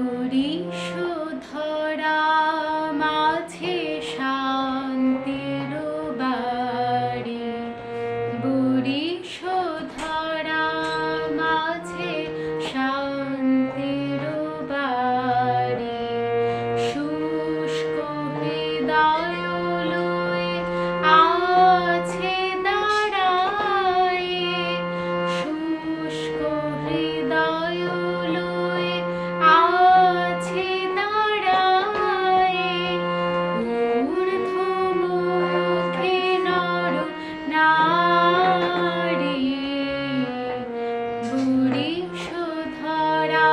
বরিশধরা মাঝে শান্তির বাড়ি, বরিশধরা মাঝে শান্তির বাড়ি। শুষ্ক হৃদয় লয়ে আছে দাঁড়ায়ে, শুষ্ক হৃদয় লয়ে আছে দাঁড়ায়ে। ঊর্ধ্বমুখে নর নারী, বরিশধরা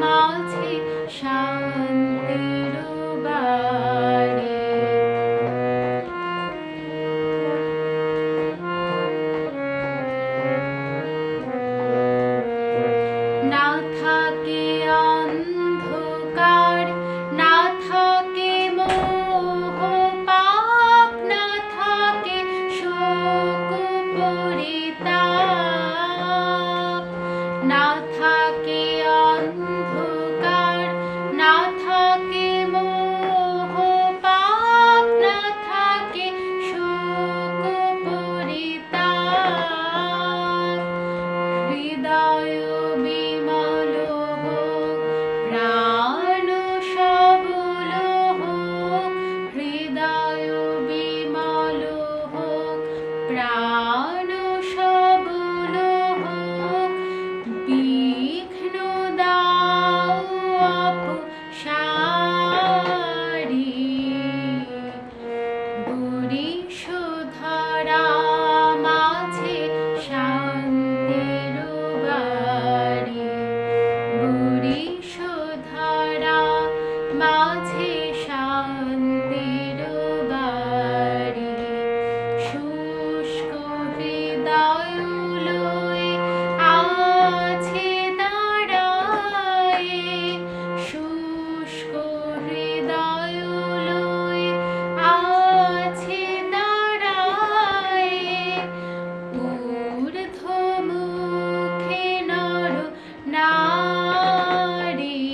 মাঝে শান্তির বাড়ি। না থাকে অন্ধকার, না থাকে মোহ পাপ, না থাকে শোক পরিতাপ। না থাকে অন্ধকার, না থাকে মোহ পাপ, না থাকে শোক পরিতাপ। হৃদয় বিমল হোক, প্রাণ সবল হোক, হৃদয় বিমল হোক, প্রাণ সবল হোক। বিঘ্ন দাও অপসারি, বরিশধরা মাঝে শান্তির বাড়ি, বরিশধরা মাঝে শান্তির বাড়ি। শুষ্ক হৃদয় লয়ে আছে দাঁড়ায়ে, শুষ্ক হৃদয় লয়ে আছে দাঁড়ায়ে। ঊর্ধ্বমুখে নর নারী,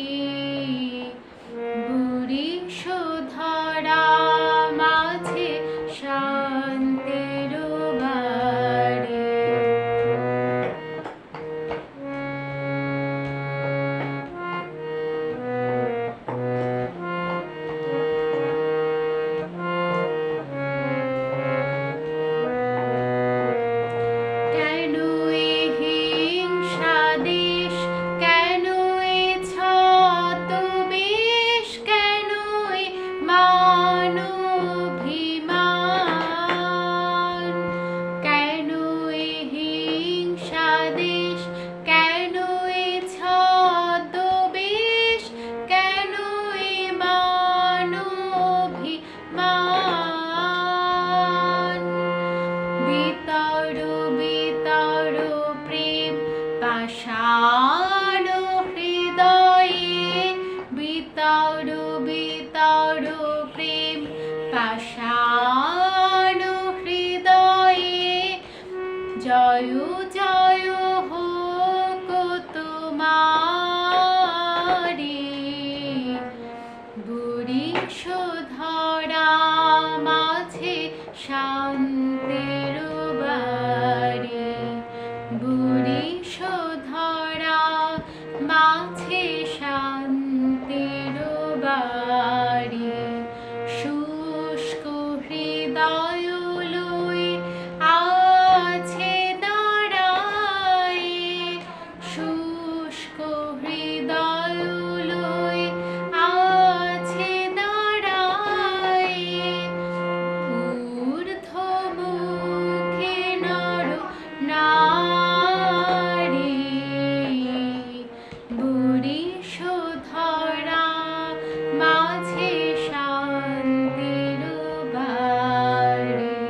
বরিশধরা মাঝে শান্তির বাড়ি। কেন এ হিংসা দেশ, কেন এ ছদ্মবেশ, কেন এ মান-অভিমান। কেন এ হিংসা দেশ, কেন এ ছদ্মবেশ, কেন এ মান-অভিমান। বিতর বিতর প্রেম পাশা